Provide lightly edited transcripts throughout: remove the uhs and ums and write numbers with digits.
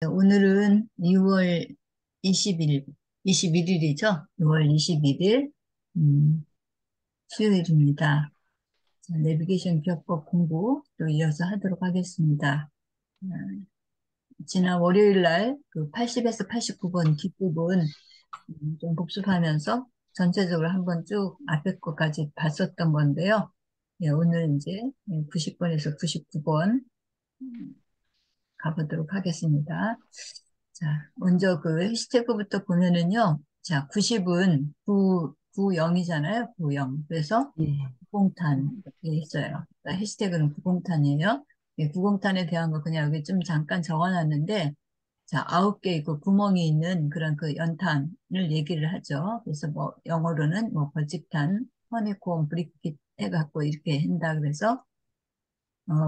오늘은 6월 20일, 21일이죠? 6월 21일, 수요일입니다. 자, 내비게이션 기억법 공부 또 이어서 하도록 하겠습니다. 지난 월요일 날 그 80에서 89번 뒷부분 좀 복습하면서 전체적으로 한번 쭉 앞에 것까지 봤었던 건데요. 예, 오늘 이제 90번에서 99번 가보도록 하겠습니다. 자, 먼저 그 해시태그부터 보면은요. 자, 90은 90이잖아요. 90. 그래서 예. 구공탄 이렇게 있어요. 그러니까 해시태그는 구공탄이에요. 예, 구공탄에 대한 거 그냥 여기 좀 잠깐 적어놨는데, 자, 9개 그 구멍이 있는 그런 그 연탄을 얘기를 하죠. 그래서 뭐 영어로는 뭐 벌집탄, 허니콤, 브리킷 해갖고 이렇게 한다 그래서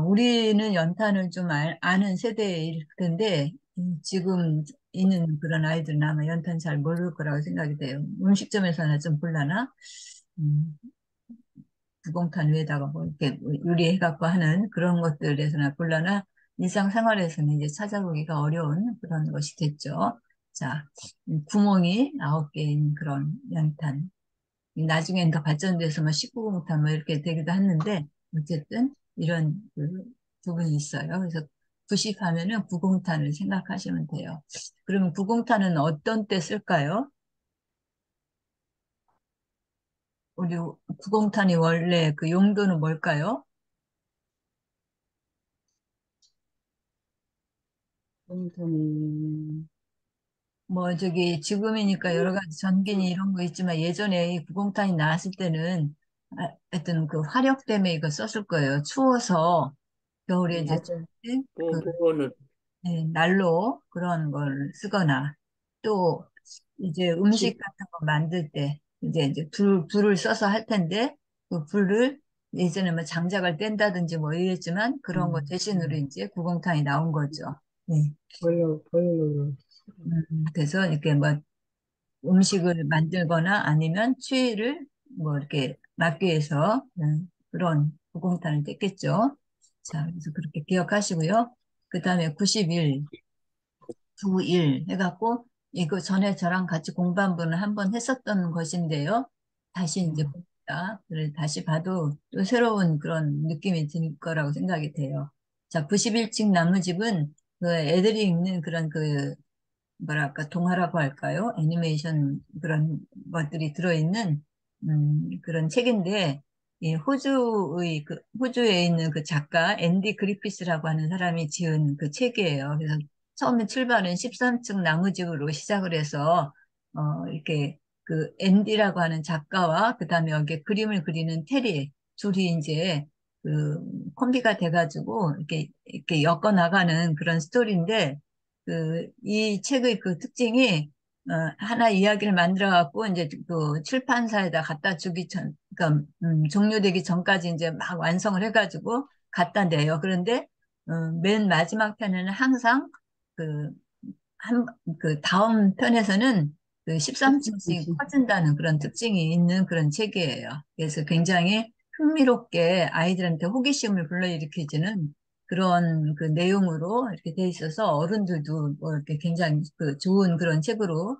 우리는 연탄을 좀 아는 세대일 텐데, 지금 있는 그런 아이들은 아마 연탄 잘 모를 거라고 생각이 돼요. 음식점에서나 좀 볼라나? 음, 구공탄 위에다가 뭐 이렇게 요리해갖고 하는 그런 것들에서나 볼라나? 일상생활에서는 이제 찾아보기가 어려운 그런 것이 됐죠. 자, 구멍이 9개인 그런 연탄. 나중엔 더 발전돼서 뭐 19공탄 뭐 이렇게 되기도 했는데, 어쨌든 이런 그 부분이 있어요. 그래서 90 하면은 9공탄을 생각하시면 돼요. 그러면 9공탄은 어떤 때 쓸까요? 우리 9공탄이 원래 그 용도는 뭘까요? 컴퓨터는 뭐 저기 지금이니까 여러 가지 전기니 이런 거 있지만 예전에 이 9공탄이 나왔을 때는 하여튼 그 화력 때문에 이거 썼을 거예요. 추워서 겨울에 이제 맞아. 그 그거는 네, 난로 그런 걸 쓰거나 또 이제 음식 집, 같은 거 만들 때 이제 불을 써서 할 텐데 그 불을 예전에 뭐 장작을 뗀다든지 뭐 이랬지만 그런 거 음, 대신으로 이제 구공탄이 나온 거죠. 네. 보일러로. 그래서 이렇게 뭐 음식을 만들거나 아니면 추위를 뭐 이렇게 막기 위해서 그런 구공탄을 뗐겠죠. 자, 그래서 그렇게 기억하시고요. 그 다음에 91 9일 해갖고 이거 전에 저랑 같이 공부한 분은 한 번 했었던 것인데요. 다시 이제 음, 봅니다. 그래 다시 봐도 또 새로운 그런 느낌이 들 거라고 생각이 돼요. 자, 91층 나무집은 그 애들이 읽는 그런 그 뭐랄까 동화라고 할까요? 애니메이션 그런 것들이 들어있는 그런 책인데 이 호주에 있는 그 작가 앤디 그리피스라고 하는 사람이 지은 그 책이에요. 그래서 처음에 출발은 13층 나무집으로 시작을 해서 이렇게 그 앤디라고 하는 작가와 그다음에 여기에 그림을 그리는 테리 둘이 이제 그 콤비가 돼가지고 이렇게 엮어 나가는 그런 스토리인데 이 책의 그 특징이, 하나 이야기를 만들어 갖고, 이제 그 출판사에다 갖다 주기 그러니까, 종료되기 전까지 이제 막 완성을 해가지고 갖다 내요. 그런데, 맨 마지막 편에는 항상 그, 한, 그 다음 편에서는 그 13층씩 그치. 커진다는 그런 특징이 있는 그런 책이에요. 그래서 굉장히 흥미롭게 아이들한테 호기심을 불러일으키지는 그런 그 내용으로 이렇게 돼 있어서 어른들도 뭐 이렇게 굉장히 그 좋은 그런 책으로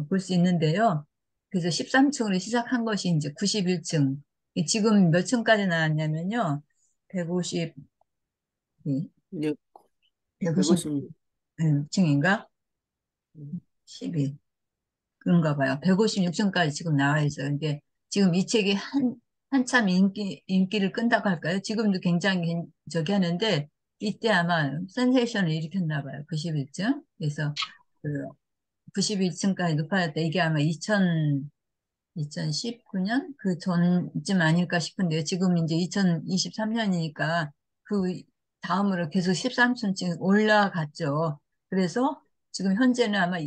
볼 수 있는데요. 그래서 13층으로 시작한 것이 이제 91층. 지금 몇 층까지 나왔냐면요. 150, 이제 150 156. 층인가? 12. 그런가 봐요. 156층까지 지금 나와 있어요. 이게 지금 이 책이 한참 인기를 끈다고 할까요? 지금도 굉장히 저기 하는데, 이때 아마 센세이션을 일으켰나 봐요. 91층. 그래서 그 91층까지 높아졌다. 이게 아마 2019년 그 전쯤 아닐까 싶은데요. 지금 이제 2023년이니까 그 다음으로 계속 13층 올라갔죠. 그래서 지금 현재는 아마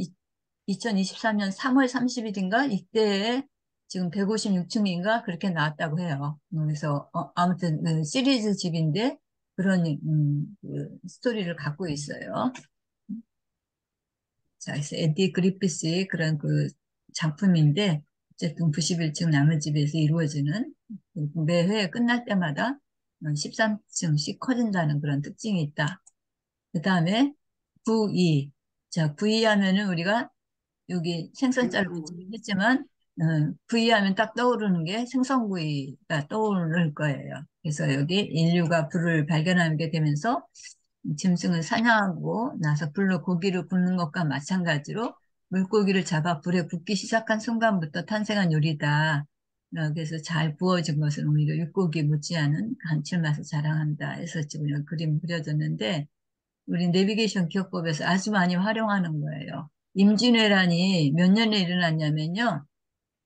2023년 3월 30일인가 이때에 지금 156층인가 그렇게 나왔다고 해요. 그래서 아무튼 그 시리즈 집인데 그런 그 스토리를 갖고 있어요. 자, 그래서 에디 그리피스의 그런 그 작품인데 어쨌든 91층 나무집에서 이루어지는 매회 끝날 때마다 13층씩 커진다는 그런 특징이 있다. 그 다음에 92. 자, 부의하면은 우리가 여기 생선자를 붙이긴 했지만, 부의하면 딱 떠오르는 게 생선구이가 떠오를 거예요. 그래서 여기 인류가 불을 발견하게 되면서 짐승을 사냥하고 나서 불로 고기를 굽는 것과 마찬가지로 물고기를 잡아 불에 굽기 시작한 순간부터 탄생한 요리다. 그래서 잘 구워진 것은 오히려 육고기 못지않은 감칠맛을 자랑한다 해서 지금 이런 그림 그려졌는데 우리 내비게이션 기억법에서 아주 많이 활용하는 거예요. 임진왜란이 몇 년에 일어났냐면요.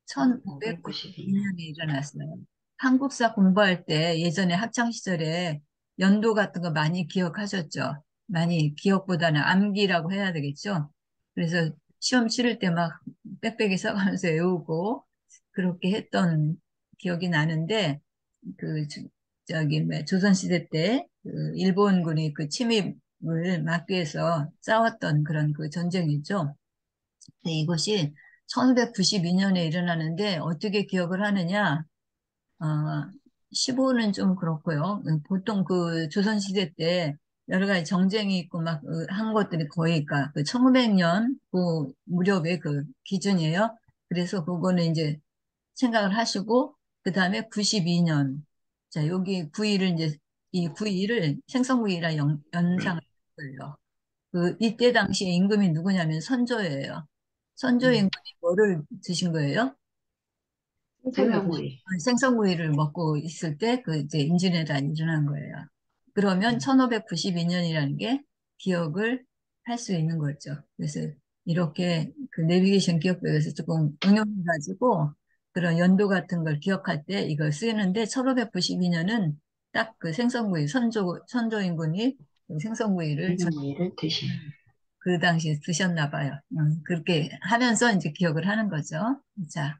1592년. 1592년에 일어났어요. 한국사 공부할 때 예전에 학창 시절에 연도 같은 거 많이 기억하셨죠? 많이 기억보다는 암기라고 해야 되겠죠? 그래서 시험 치를 때 막 빽빽이 써가면서 외우고 그렇게 했던 기억이 나는데 그 저기 뭐 조선시대 때 그 일본군이 그 침입을 막기 위해서 싸웠던 그런 그 전쟁이죠. 근데 이것이 1592년에 일어나는데 어떻게 기억을 하느냐? 어, 15는 좀 그렇고요. 보통 그 조선시대 때 여러 가지 정쟁이 있고 막 한 것들이 거의 그 1500년 그 무렵의 그 기준이에요. 그래서 그거는 이제 생각을 하시고 그 다음에 92년 자 여기 9일을 이제 이 9일을 생선구이라 연상을 했어요. 그 이때 당시에 임금이 누구냐면 선조예요. 선조 음. 임금이 뭐를 드신 거예요? 생선구이. 생선구이를 먹고 있을 때 그 이제 임진왜란이 일어난 거예요. 그러면 음. 1592년이라는 게 기억을 할 수 있는 거죠. 그래서 이렇게 그 내비게이션 기억법에서 조금 응용해가지고 그런 연도 같은 걸 기억할 때 이걸 쓰는데 1592년은 딱 그 생선구이 선조임금이 그 생선구이를 생선구이를 드신. 그 당시에 드셨나 봐요. 그렇게 하면서 이제 기억을 하는 거죠. 자,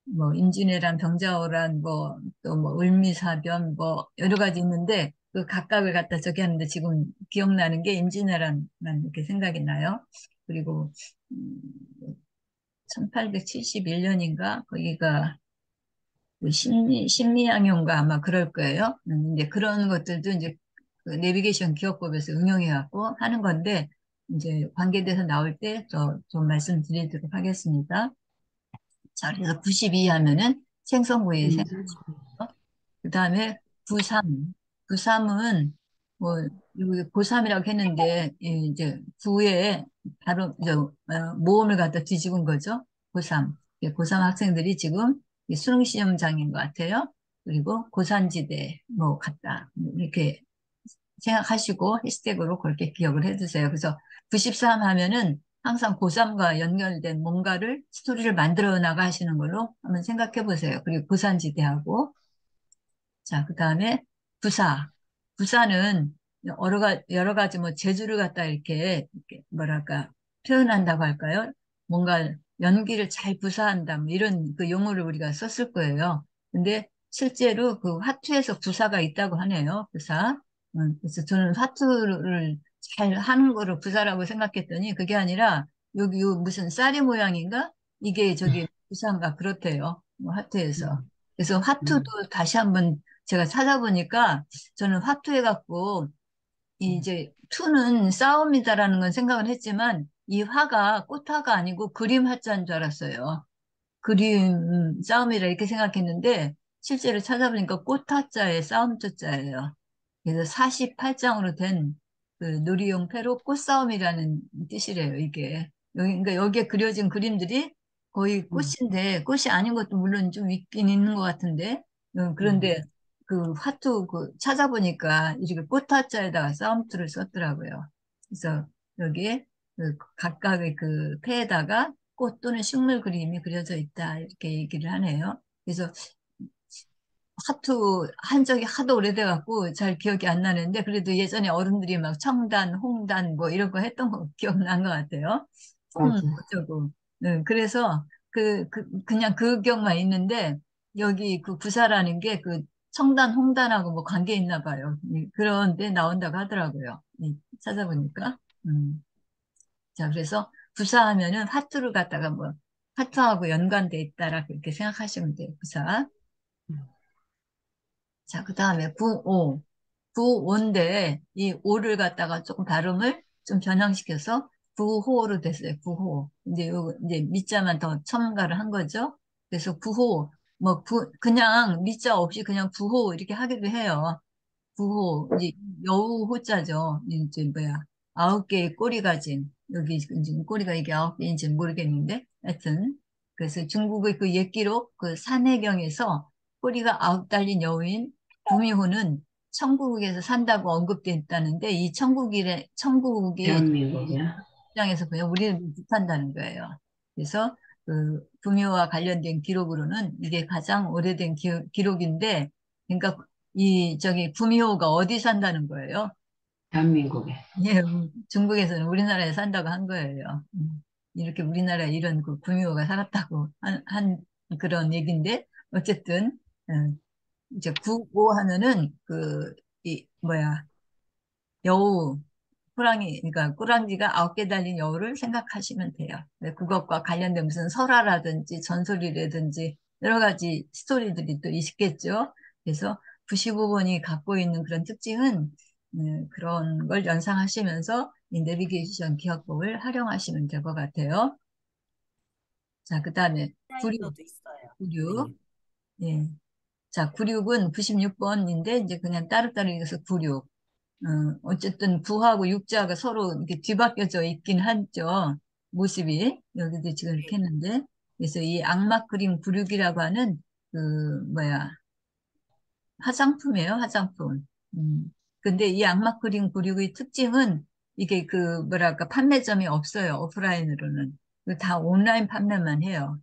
뭐 임진왜란, 병자호란, 뭐 또 뭐 을미사변, 뭐 여러 가지 있는데 그 각각을 갖다 저기 하는데 지금 기억나는 게 임진왜란만 이렇게 생각이 나요. 그리고 1871년인가 거기가 그 심리학연가 아마 그럴 거예요. 이제 그런 것들도 이제 그 내비게이션 기억법에서 응용해 갖고 하는 건데 이제 관계돼서 나올 때 좀 말씀드리도록 하겠습니다. 자, 그래서 92 하면은 생선구이 생선구이. 그 다음에 부삼. 부삼은 뭐 여기 고3이라고 했는데 이제 구에 바로 모음을 갖다 뒤집은 거죠. 고3. 고3 학생들이 지금 이 수능시험장인 것 같아요. 그리고 고산지대 뭐 같다. 이렇게 생각하시고 해시태그로 그렇게 기억을 해두세요. 그래서 93 하면은 항상 고3과 연결된 뭔가를 스토리를 만들어 나가시는 걸로 한번 생각해 보세요. 그리고 고산지대하고 자, 그 다음에 부사. 부사는 여러 가지 뭐 재주를 갖다 이렇게 뭐랄까 표현한다고 할까요? 뭔가 연기를 잘 부사한다 뭐 이런 그 용어를 우리가 썼을 거예요. 근데 실제로 그 화투에서 부사가 있다고 하네요. 부사. 그래서 저는 화투를 잘 하는 거를 부사라고 생각했더니 그게 아니라 여기 요 무슨 쌀이 모양인가? 이게 저기 부사인가 그렇대요. 뭐 화투에서. 음. 그래서 음. 화투도 다시 한번 제가 찾아보니까 저는 화투해갖고 음. 이제 투는 싸움이다라는 건 생각을 했지만 이 화가 꽃화가 아니고 그림 화자인 줄 알았어요. 그림 싸움이라 이렇게 생각했는데 실제로 찾아보니까 꽃화자의 싸움자자예요. 그래서 48장으로 된 그 놀이용 패로 꽃싸움이라는 뜻이래요, 이게. 그러니까 여기에 그려진 그림들이 거의 음. 꽃인데, 꽃이 아닌 것도 물론 좀 있긴 있는 것 같은데, 음. 그런데 그 화투 그 찾아보니까 이렇게 꽃화자에다가 싸움투를 썼더라고요. 그래서 여기에 그 각각의 그 패에다가 꽃 또는 식물 그림이 그려져 있다, 이렇게 얘기를 하네요. 그래서 하투 한 적이 하도 오래돼갖고 잘 기억이 안 나는데 그래도 예전에 어른들이 막 청단, 홍단 뭐 이런 거 했던 거 기억난 것 같아요. 홍 맞아. 어쩌고. 그래서 그냥 그 기억만 있는데 여기 그 부사라는 게 그 청단, 홍단하고 뭐 관계 있나 봐요. 그런데 나온다고 하더라고요. 찾아보니까. 자, 그래서 부사하면은 화투를 갖다가 뭐 화투하고 연관돼 있다라 그렇게 생각하시면 돼요. 부사. 음. 자, 그 다음에 부오. 부오인데, 이 오를 갖다가 조금 발음을 좀 변형시켜서 구호로 됐어요. 구호. 이제 요 이제 미자만 더 첨가를 한 거죠. 그래서 구호 뭐 그냥 미자 없이 그냥 구호 이렇게 하기도 해요. 구호 이제 여우 호자죠. 이제 뭐야 9개의 꼬리 가진 여기 지금 꼬리가 이게 9개인지 모르겠는데 하여튼 그래서 중국의 그 옛기록 그 산해경에서 꼬리가 9 달린 여우인 구미호는 천국에서 산다고 언급돼 있다는데 이 천국이 대한민국이야. 입장에서 보면 우리를 못한다는 거예요. 그래서 그 구미호와 관련된 기록으로는 이게 가장 오래된 기록인데, 그러니까 이 저기 구미호가 어디 산다는 거예요? 대한민국에. 예, 중국에서는 우리나라에 산다고 한 거예요. 이렇게 우리나라에 이런 그 구미호가 살았다고 한 그런 얘기인데, 어쨌든 이제 구호 하면은 그 이 뭐야 여우 호랑이, 그러니까 꼬랑지가 9개 달린 여우를 생각하시면 돼요. 네, 그것과 관련된 무슨 설화라든지 전설이라든지 여러 가지 스토리들이 또 있겠죠. 그래서 95번이 갖고 있는 그런 특징은 그런 걸 연상하시면서 이 내비게이션 기억법을 활용하시면 될 것 같아요. 자, 그 다음에 96, 사이저도 있어요. 96. 선생님. 예. 자, 96은 96번인데 이제 그냥 따로따로 읽어서 96. 어쨌든 부하고 육자가 서로 이렇게 뒤바뀌어져 있긴 하죠. 모습이. 여기도 지금 이렇게 했는데. 그래서 이 악막 그림 굴육이라고 하는 그, 뭐야, 화장품이에요, 화장품. 근데 이 악막 그림 굴육의 특징은 이게 그, 뭐랄까, 판매점이 없어요, 오프라인으로는. 다 온라인 판매만 해요.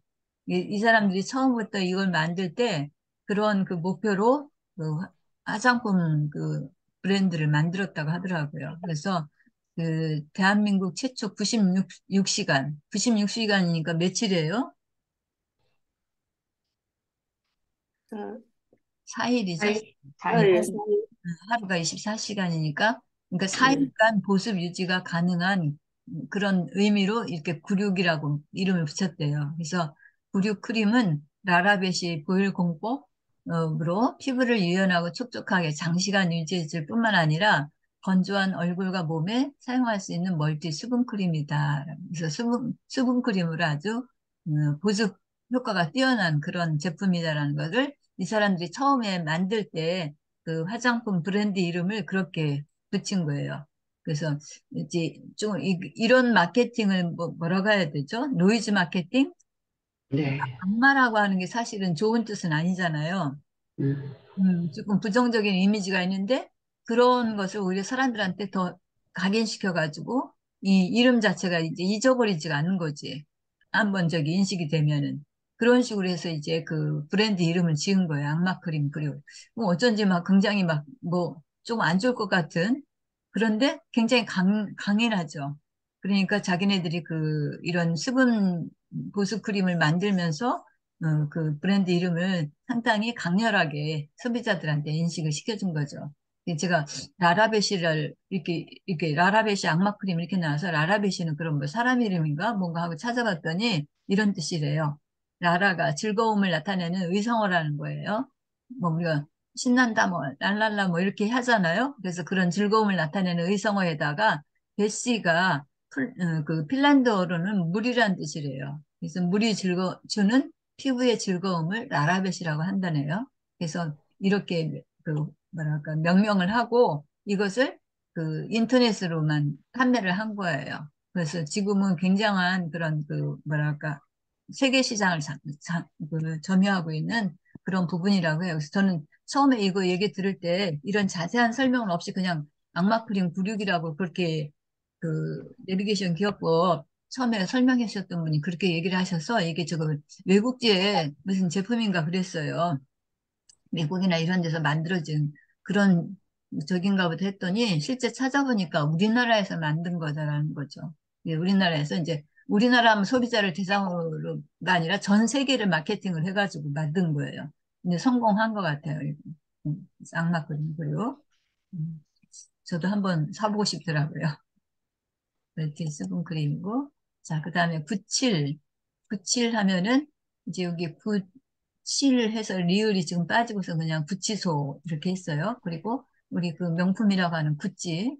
이 사람들이 처음부터 이걸 만들 때 그런 그 목표로 그 화장품 그 브랜드를 만들었다고 하더라고요. 그래서 그 대한민국 최초 96시간, 96시간이니까 며칠이에요? 어, 4일이죠? 사이, 사이. 네, 사이. 하루가 24시간이니까, 그러니까 음. 4일간 보습 유지가 가능한 그런 의미로 이렇게 96이라고 이름을 붙였대요. 그래서 96 크림은 라라벳이 보일 공법으로 피부를 유연하고 촉촉하게 장시간 유지해줄 뿐만 아니라 건조한 얼굴과 몸에 사용할 수 있는 멀티 수분 크림이다. 그래서 수분 크림으로 아주 보습 효과가 뛰어난 그런 제품이다라는 것을 이 사람들이 처음에 만들 때 그 화장품 브랜드 이름을 그렇게 붙인 거예요. 그래서 이제 좀 이런 마케팅을 뭐라고 해야 되죠? 노이즈 마케팅? 네. 악마라고 하는 게 사실은 좋은 뜻은 아니잖아요. 음. 조금 부정적인 이미지가 있는데 그런 것을 오히려 사람들한테 더 각인시켜가지고 이 이름 자체가 이제 잊어버리지가 않는 거지. 한번 저기 인식이 되면은. 그런 식으로 해서 이제 그 브랜드 이름을 지은 거예요. 악마 크림 그리고 뭐 어쩐지 막 굉장히 막 뭐 좀 안 좋을 것 같은 그런데 굉장히 강인하죠. 그러니까 자기네들이 그 이런 수분 보습 크림을 만들면서 그 브랜드 이름을 상당히 강렬하게 소비자들한테 인식을 시켜준 거죠. 제가 라라베시를 이렇게 라라베시 악마 크림 이렇게 나와서 라라베시는 그런 뭐 사람 이름인가 뭔가 하고 찾아봤더니 이런 뜻이래요. 라라가 즐거움을 나타내는 의성어라는 거예요. 뭐 우리가 신난다 뭐 랄랄라 뭐 이렇게 하잖아요. 그래서 그런 즐거움을 나타내는 의성어에다가 베시가 그 핀란드어로는 물이란 뜻이래요. 그래서 물이 주는 피부의 즐거움을 라라벳이라고 한다네요. 그래서 이렇게 그 뭐랄까 명명을 하고 이것을 그 인터넷으로만 판매를 한 거예요. 그래서 지금은 굉장한 그런 그 뭐랄까 세계 시장을 그 점유하고 있는 그런 부분이라고 해요. 그래서 저는 처음에 이거 얘기 들을 때 이런 자세한 설명은 없이 그냥 악마 크림 96이라고 그렇게 그 내비게이션 기업법 처음에 설명해 주셨던 분이 그렇게 얘기를 하셔서 이게 지금 외국지에 무슨 제품인가 그랬어요. 미국이나 이런 데서 만들어진 그런 적인가 보다 했더니 실제 찾아보니까 우리나라에서 만든 거다라는 거죠. 예, 우리나라에서 이제 우리나라 하면 소비자를 대상으로가 아니라 전 세계를 마케팅을 해가지고 만든 거예요. 근데 성공한 것 같아요. 이거. 쌍마크림고요. 저도 한번 사보고 싶더라고요. 이렇게 수분 크림이고. 자, 그 다음에 97. 97 하면은 이제 여기 97 해서 리을이 지금 빠지고서 그냥 구치소 이렇게 했어요. 그리고 우리 그 명품이라고 하는 구찌,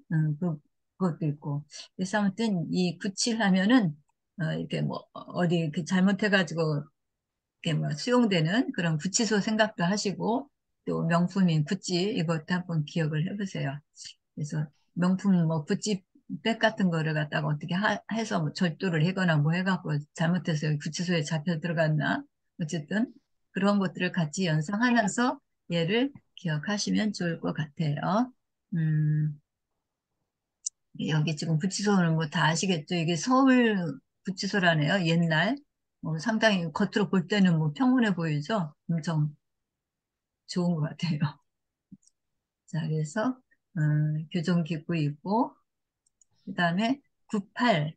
그것도 있고. 그래서 아무튼 이 구칠하면은, 이렇게 뭐, 어디 이렇게 잘못해가지고, 이렇게 뭐 수용되는 그런 구치소 생각도 하시고, 또 명품인 구찌, 이것도 한번 기억을 해보세요. 그래서 명품 뭐 구찌 백 같은 거를 갖다가 어떻게 해서 뭐 절도를 하거나 뭐 해갖고 잘못해서 여기 구치소에 잡혀 들어갔나. 어쨌든 그런 것들을 같이 연상하면서 얘를 기억하시면 좋을 것 같아요. 음, 여기 지금 구치소는 뭐 다 아시겠죠? 이게 서울 구치소라네요. 옛날. 상당히 겉으로 볼 때는 뭐 평온해 보이죠? 엄청 좋은 것 같아요. 자, 그래서, 교정기구 있고, 그 다음에 98.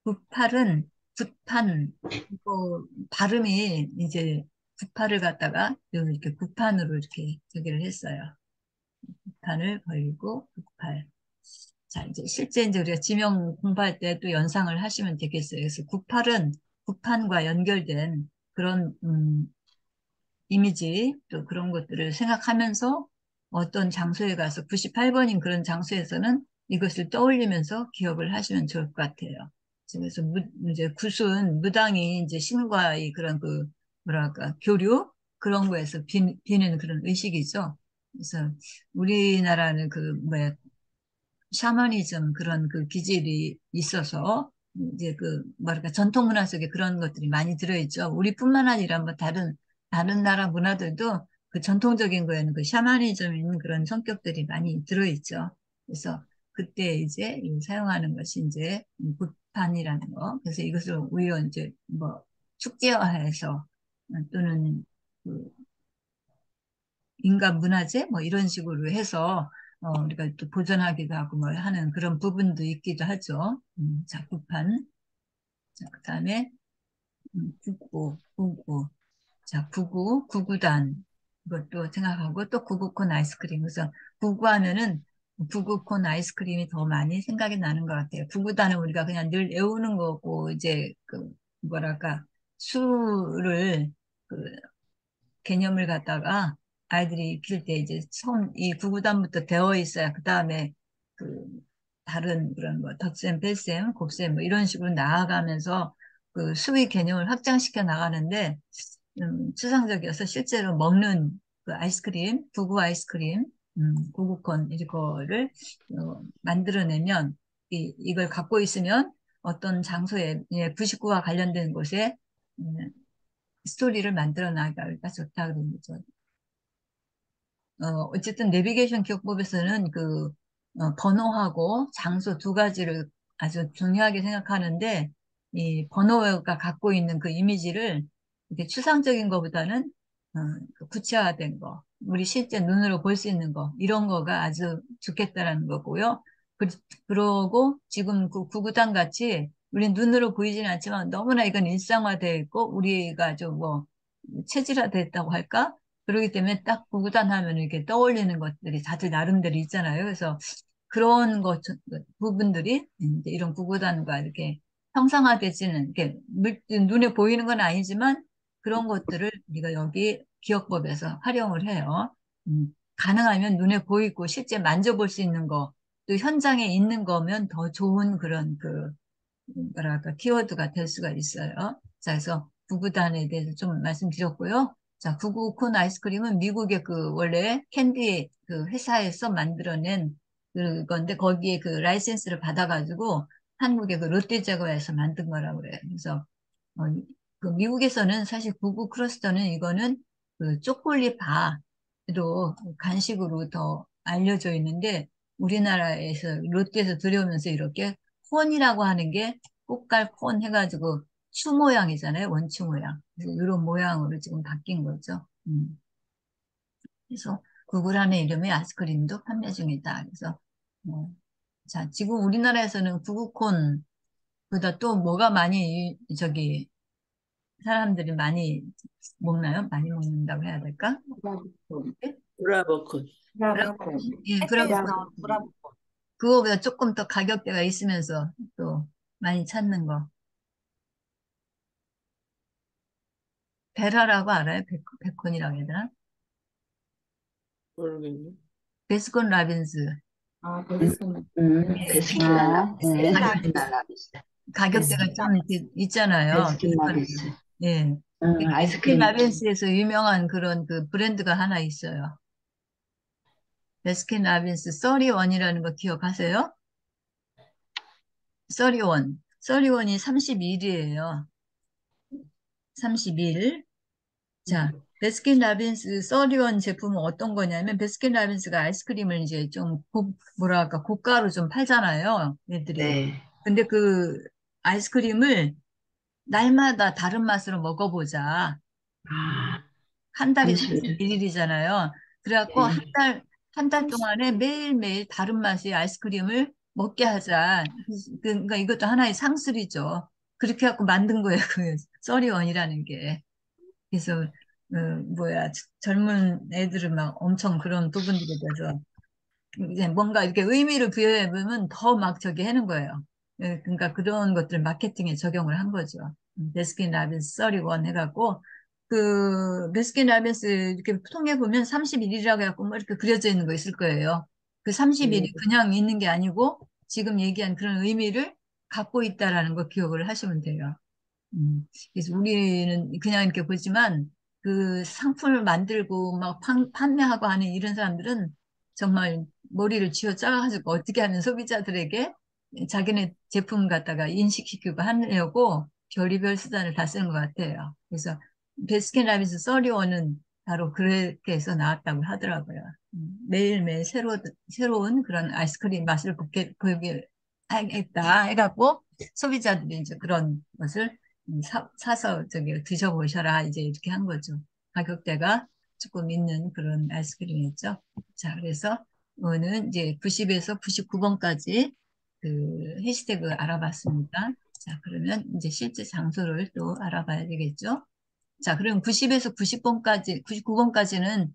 98은 굿판, 이거 발음이 이제 98을 갖다가 이렇게 굿판으로 이렇게 저기를 했어요. 굿판을 벌리고 98. 자, 이제 실제 이제 우리가 지명 공부할 때 또 연상을 하시면 되겠어요. 그래서 98은 굿판과 연결된 그런, 이미지 또 그런 것들을 생각하면서 어떤 장소에 가서 98번인 그런 장소에서는 이것을 떠올리면서 기억을 하시면 좋을 것 같아요. 그래서 이제 굿은 무당이 이제 신과의 그런 그 뭐랄까 교류 그런 거에서 비는 그런 의식이죠. 그래서 우리나라는 그 뭐야 샤머니즘 그런 그 기질이 있어서 이제 그 뭐랄까 전통 문화 속에 그런 것들이 많이 들어있죠. 우리뿐만 아니라 뭐 다른 나라 문화들도 그 전통적인 거에는 그 샤머니즘 있는 그런 성격들이 많이 들어있죠. 그래서 그때 이제 사용하는 것이 이제 굿판이라는 거. 그래서 이것을 오히려 이제 뭐 축제화해서 또는 그 인간 문화재 뭐 이런 식으로 해서 우리가 또 보존하기도 하고 뭐 하는 그런 부분도 있기도 하죠. 자, 구판. 자, 그다음에 구구. 자, 구구단. 이것도 생각하고 또 구구콘 아이스크림. 그래서 구구하면은 구구콘 아이스크림이 더 많이 생각이 나는 것 같아요. 구구단은 우리가 그냥 늘 애우는 거고 이제 그 뭐랄까 수를 그 개념을 갖다가 아이들이 익힐 때 이제 처음 이 구구단부터 되어 있어야 그 다음에 그 다른 그런 뭐 덧셈, 뺄셈, 곱셈 뭐 이런 식으로 나아가면서 그 수의 개념을 확장시켜 나가는데 추상적이어서 실제로 먹는 그 아이스크림, 구구 아이스크림, 구구콘 이거를 만들어내면 이걸 갖고 있으면 어떤 장소에 99와 관련된 곳에 음, 스토리를 만들어 나가기가 좋다 그런 거죠. 어쨌든 내비게이션 기억법에서는 그 번호하고 장소 두 가지를 아주 중요하게 생각하는데 이 번호가 갖고 있는 그 이미지를 이렇게 추상적인 것보다는 그 구체화된 거, 우리 실제 눈으로 볼 수 있는 거 이런 거가 아주 좋겠다라는 거고요. 그, 그러고 지금 그 구구단 같이 우리 눈으로 보이지는 않지만 너무나 이건 일상화되어 있고 우리가 좀 뭐 체질화됐다고 할까? 그렇기 때문에 딱 구구단 하면 이렇게 떠올리는 것들이 다들 나름대로 있잖아요. 그래서 그런 것, 부분들이 이제 이런 구구단과 이렇게 형상화되지는, 이렇게 눈에 보이는 건 아니지만 그런 것들을 우리가 여기 기억법에서 활용을 해요. 가능하면 눈에 보이고 실제 만져볼 수 있는 거, 또 현장에 있는 거면 더 좋은 그런 그 뭐랄까, 키워드가 될 수가 있어요. 자, 그래서 구구단에 대해서 좀 말씀드렸고요. 자, 구구콘 아이스크림은 미국의 그 원래 캔디 그 회사에서 만들어낸 그건데 거기에 그 라이센스를 받아가지고 한국의 그 롯데제과에서 만든 거라고 그래요. 그래서 어, 그 미국에서는 사실 구구 크러스터는 이거는 그 초콜릿 바로 간식으로 더 알려져 있는데 우리나라에서 롯데에서 들여오면서 이렇게 콘이라고 하는 게 꽃갈 콘 해가지고 추 모양이잖아요. 원추 모양. 그래서 이런 모양으로 지금 바뀐 거죠. 그래서 구구라는 이름의 아이스크림도 판매 중이다. 그래서 자, 지금 우리나라에서는 구구콘보다 또 뭐가 많이 저기 사람들이 많이 먹나요? 많이 먹는다고 해야 될까? 브라보콘. 네? 브라보콘. 브라보콘. 예, 햇빛 브라보. 나온 브라보콘. 그거보다 조금 더 가격대가 있으면서 또 많이 찾는 거. 베라라고 알아요? 베콘이라고 해야 되나? 모르겠네. 베스콘 라빈스. 아, 베스킨, 베스킨, 베스킨랄라, 네. 베스킨라빈스. 가격대가 좀 베스킨라빈스. 이렇게 있잖아요. 베스킨 라빈스. 예. 베스킨 아이스크림. 라빈스에서 유명한 그런 그 브랜드가 하나 있어요. 베스킨 라빈스 31이라는 거 기억하세요? 31. 31이 31이에요. 31. 자, 베스킨 라빈스 31 제품은 어떤 거냐면 베스킨 라빈스가 아이스크림을 이제 좀 뭐랄까 고가로 좀 팔잖아요. 애들이. 네. 근데 그 아이스크림을 날마다 다른 맛으로 먹어보자. 아, 한 달이 30일. 31일이잖아요. 그래갖고 네. 한 달 동안에 매일매일 다른 맛의 아이스크림을 먹게 하자. 그러니까 이것도 하나의 상술이죠. 그렇게 해갖고 만든 거예요. 그 써리원이라는 게. 그래서, 뭐야, 젊은 애들은 막 엄청 그런 부분들에 대해서 이제 뭔가 이렇게 의미를 부여해보면 더 막 저기 하는 거예요. 그러니까 그런 것들 마케팅에 적용을 한 거죠. 베스킨 라빈스 31 해갖고 그 베스킨 라빈스 이렇게 통해 보면 31이라고 해갖고 뭐 이렇게 그려져 있는 거 있을 거예요. 그 30일이 그냥 있는 게 아니고 지금 얘기한 그런 의미를 갖고 있다라는 거 기억을 하시면 돼요. 그래서 우리는 그냥 이렇게 보지만 그 상품을 만들고 막 판매하고 하는 이런 사람들은 정말 머리를 쥐어 짜가지고 어떻게 하면 소비자들에게 자기네 제품 갖다가 인식시키고 하려고 별의별 수단을 다 쓰는 것 같아요. 그래서 베스킨라빈스 31은 바로 그렇게 해서 나왔다고 하더라고요. 매일매일 새로운 그런 아이스크림 맛을 보게 하겠다 해갖고 소비자들이 이제 그런 것을 사서 저기 드셔보셔라 이제 이렇게 한 거죠. 가격대가 조금 있는 그런 아이스크림이었죠. 자, 그래서 오늘 이제 90에서 99번까지 그 해시태그 알아봤습니다. 자, 그러면 이제 실제 장소를 또 알아봐야 되겠죠. 자, 그럼 90에서 90번까지, 99번까지는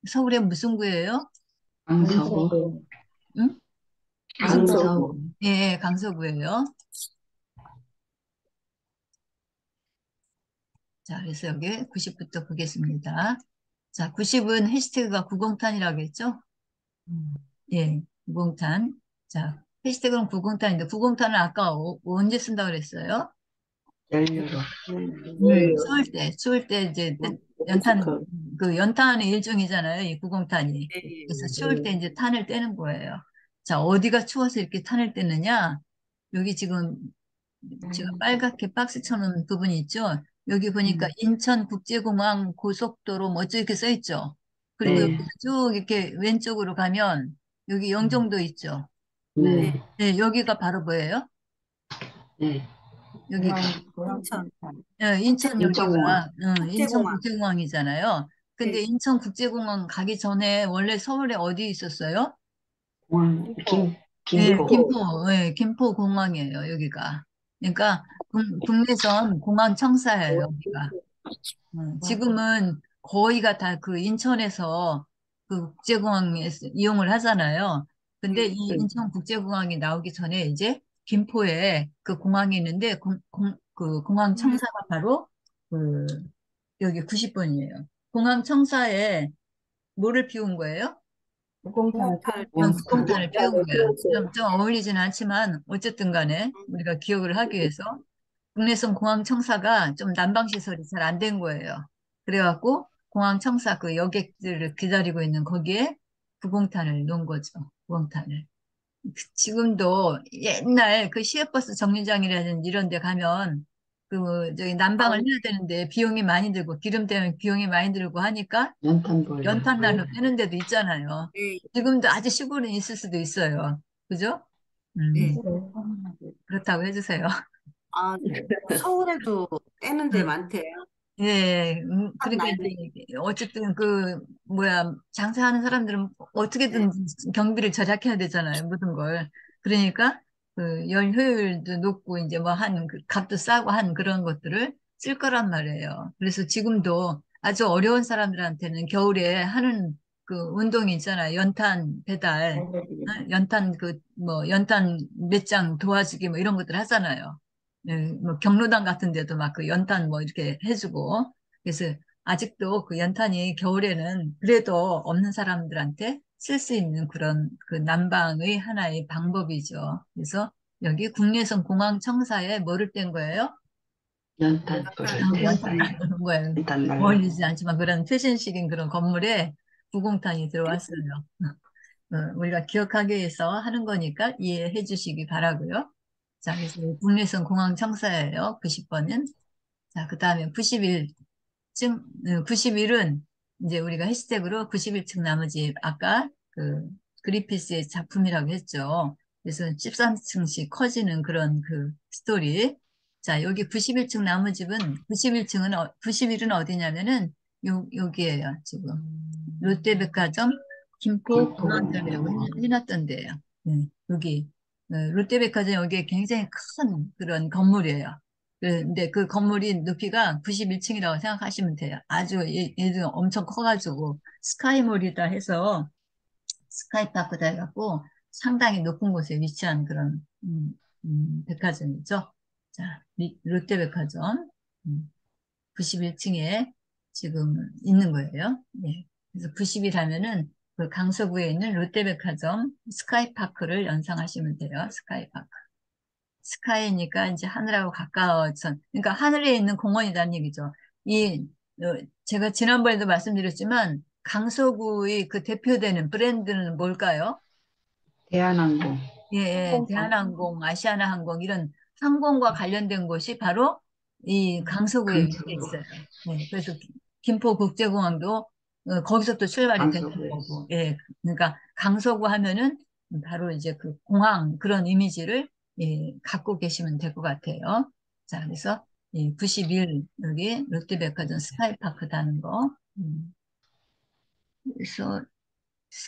서울의 무슨 구예요? 강서구. 응? 무슨 구? 강서구. 예, 강서구예요. 자, 그래서 여기 90부터 보겠습니다. 자, 90은 해시태그가 구공탄이라고 했죠? 예, 구공탄. 자, 해시태그는 구공탄인데, 구공탄은 아까 언제 쓴다고 그랬어요? 연료로. 추울 때 이제 연탄, 베스킨, 그 연탄의 일종이잖아요, 이 구공탄이. 그래서 네. 추울 때 이제 탄을 떼는 거예요. 자, 어디가 추워서 이렇게 탄을 떼느냐? 여기 지금 빨갛게 박스 쳐놓은 부분이 있죠? 여기 보니까 인천국제공항 고속도로 뭐 이렇게 써 있죠? 그리고 여기 네. 쭉 이렇게 왼쪽으로 가면 여기 영종도 있죠? 네. 네, 여기가 바로 뭐예요? 네. 여기가. 인천, 인천 인천공항. 여기가, 인천국제공항이잖아요. 근데 인천국제공항 가기 전에 원래 서울에 어디 있었어요? 공항, 예, 김포. 김포공항이에요, 여기가. 그러니까 국내선 공항 청사예요, 여기가. 지금은 거의가 다 그 인천에서 그 국제공항에서 이용을 하잖아요. 근데 이 인천국제공항이 나오기 전에 이제 김포에 그 공항이 있는데 그 공항 청사가 바로 그 여기 90번이에요. 공항 청사에 뭐를 피운 거예요? 구공탄을 연탄. 구공탄을 피운 거야. 좀 어울리지는 않지만 어쨌든 간에 우리가 기억을 하기 위해서 국내선 공항 청사가 좀 난방 시설이 잘 안 된 거예요. 그래갖고 공항 청사 그 여객들을 기다리고 있는 거기에 구공탄을 놓은 거죠. 구공탄을. 지금도 옛날 그 시외버스 정류장이라든지 이런 데 가면 그 저기 난방을 해야 되는데 비용이 많이 들고 기름 때문에 비용이 많이 들고 하니까 연탄 보일러. 연탄난로 빼는 데도 있잖아요. 지금도 아주 시골은 있을 수도 있어요. 그죠? 네. 그렇다고 해주세요. 아, 서울에도 떼는 데 많대요. 예, 한 그러니까 날에. 이제 어쨌든 그 뭐야 장사하는 사람들은 어떻게든 경비를 절약해야 되잖아요, 모든 걸. 그러니까 그 연 효율도 높고 이제 뭐 한 그 값도 싸고 한 그런 것들을 쓸 거란 말이에요. 그래서 지금도 아주 어려운 사람들한테는 겨울에 하는 그 운동이 있잖아요, 연탄 배달, 연탄 그 뭐 연탄 몇 장 도와주기 뭐 이런 것들 하잖아요. 네, 뭐 경로당 같은 데도 막 그 연탄 뭐 이렇게 해주고 그래서 아직도 그 연탄이 겨울에는 그래도 없는 사람들한테 쓸 수 있는 그런 그 난방의 하나의 방법이죠. 그래서 여기 국내선 공항 청사에 뭐를 뗀 거예요? 연탄불을 연탄 뗐어요. 는 거예요. 연탄 난로. 어울리지 않지만 그런 최신식인 그런 건물에 구공탄이 들어왔어요. 우리가 기억하기 위해서 하는 거니까 이해해 주시기 바라고요. 자, 그래서 국내선 공항 청사예요. 90번은. 자, 그 다음에 91층, 91은 이제 우리가 해시태그로 91층 나머지 아까 그 그리피스의 작품이라고 했죠. 그래서 13층씩 커지는 그런 그 스토리. 자, 여기 91층 나무집은 91층은 91은 어디냐면은 여기에요, 지금. 롯데백화점 김포 공항점이라고 해놨던 데예요. 네, 여기 롯데백화점 여기에 굉장히 큰 그런 건물이에요. 근데 그 건물이 높이가 91층이라고 생각하시면 돼요. 아주 얘도 엄청 커가지고 스카이몰이다 해서 스카이파크다 해갖고 상당히 높은 곳에 위치한 그런 백화점이죠. 자, 롯데백화점 91층에 지금 있는 거예요. 네. 그래서 90일 하면은 그 강서구에 있는 롯데백화점 스카이파크를 연상하시면 돼요. 스카이파크. 스카이니까 이제 하늘하고 가까워서, 그러니까 하늘에 있는 공원이라는 얘기죠. 이, 제가 지난번에도 말씀드렸지만, 강서구의 그 대표되는 브랜드는 뭘까요? 대한항공. 예, 예, 대한항공, 아시아나항공, 이런 항공과 관련된 곳이 바로 이 강서구에 위치해 강서구. 있어요. 네, 그래서 김포국제공항도 거기서 또 출발이 되는 강서구에 있어. 거고, 예, 그러니까 강서구 하면은 바로 이제 그 공항 그런 이미지를 예, 갖고 계시면 될 것 같아요. 자, 그래서 이 91, 여기 롯데백화점 스카이파크다는 거. 그래서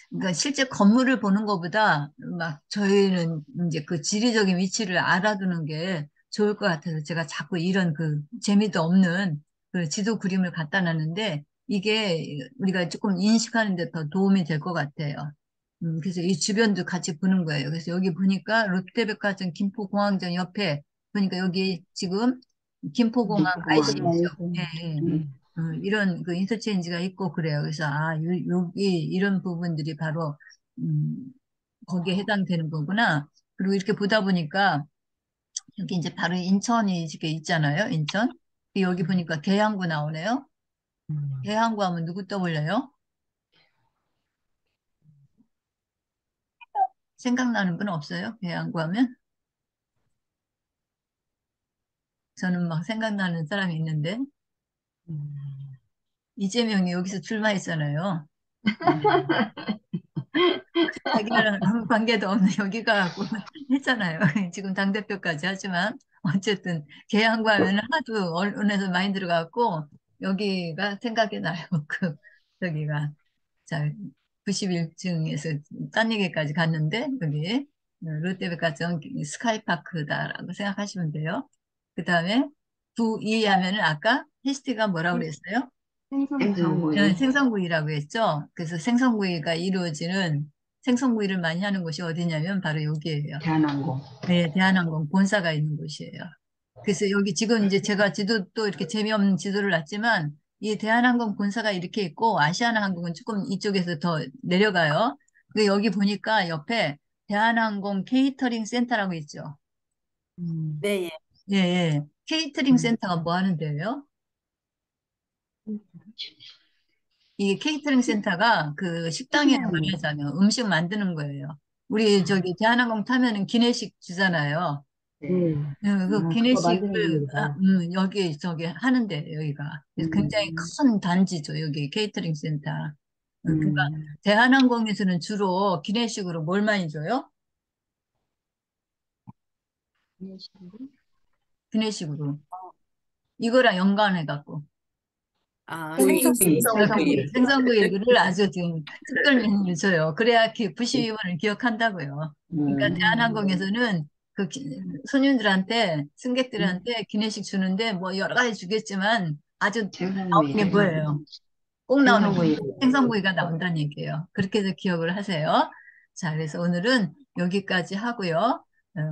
그러니까 실제 건물을 보는 것보다 막 저희는 이제 그 지리적인 위치를 알아두는 게 좋을 것 같아서 제가 자꾸 이런 그 재미도 없는 그 지도 그림을 갖다 놨는데 이게 우리가 조금 인식하는 데 더 도움이 될 것 같아요. 그래서 이 주변도 같이 보는 거예요. 그래서 여기 보니까 롯데백화점 김포공항점 옆에 보니까 여기 지금 김포공항 김포공항. IC죠. 예, 예. 이런 그 인터체인지가 있고 그래요. 그래서 여기 이런 부분들이 바로 음, 거기에 해당되는 거구나. 그리고 이렇게 보다 보니까 여기 이제 바로 인천이 이렇게 있잖아요. 인천. 여기 보니까 계양구 나오네요. 계양구 하면 누구 떠올려요? 생각나는 분 없어요? 계양구 하면? 저는 막 생각나는 사람이 있는데 이재명이 여기서 출마했잖아요. 자기랑 아무 관계도 없는 여기가 하고 했잖아요. 지금 당대표까지 하지만 어쨌든 개항구 하면 하도 언론에서 많이 들어갔고 여기가 생각이 나요. 그 저기가 자 91층에서 딴 얘기까지 갔는데 여기 롯데백화점 스카이파크다라고 생각하시면 돼요. 그 다음에 9이 하면은 아까 해시태그가 뭐라고 그랬어요? 생선구이. 생선구이라고 했죠. 그래서 생선구이가 이루어지는 생선구이를 많이 하는 곳이 어디냐면 바로 여기예요. 대한항공. 네, 대한항공 본사가 있는 곳이에요. 그래서 여기 지금 이제 제가 지도 또 이렇게 재미없는 지도를 놨지만 이 대한항공 본사가 이렇게 있고 아시아나항공은 조금 이쪽에서 더 내려가요. 그 여기 보니까 옆에 대한항공 케이터링 센터라고 있죠. 네, 예. 예, 예. 케이터링 센터가 뭐 하는 데예요? 이 케이터링 센터가 그 식당이라고 말하자면 음식 만드는 거예요. 우리 저기 대한항공 타면은 기내식 주잖아요. 네. 그 그거 만드는 기내식을 겁니다. 여기 저기 하는데 여기가 그래서 굉장히 음. 큰 단지죠. 여기 케이터링 센터. 그러니까 음. 대한항공에서는 주로 기내식으로 뭘 많이 줘요? 기내식으로 이거랑 연관해 갖고 생선, 생선구이. 생선구이를 아주 지금 특별 메뉴를 줘요. 그래야 92번을 기억한다고요. 그러니까 음. 대한항공에서는 그 손님들한테 승객들한테 기내식 주는데 뭐 여러 가지 주겠지만 아주 나오는 생선구이. 게 뭐예요? 꼭 나오는 게 생선구이. 생선구이가 나온다는 얘기예요. 그렇게 해서 기억을 하세요. 자, 그래서 오늘은 여기까지 하고요.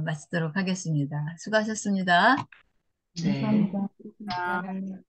마치도록 하겠습니다. 수고하셨습니다. 네. 감사합니다.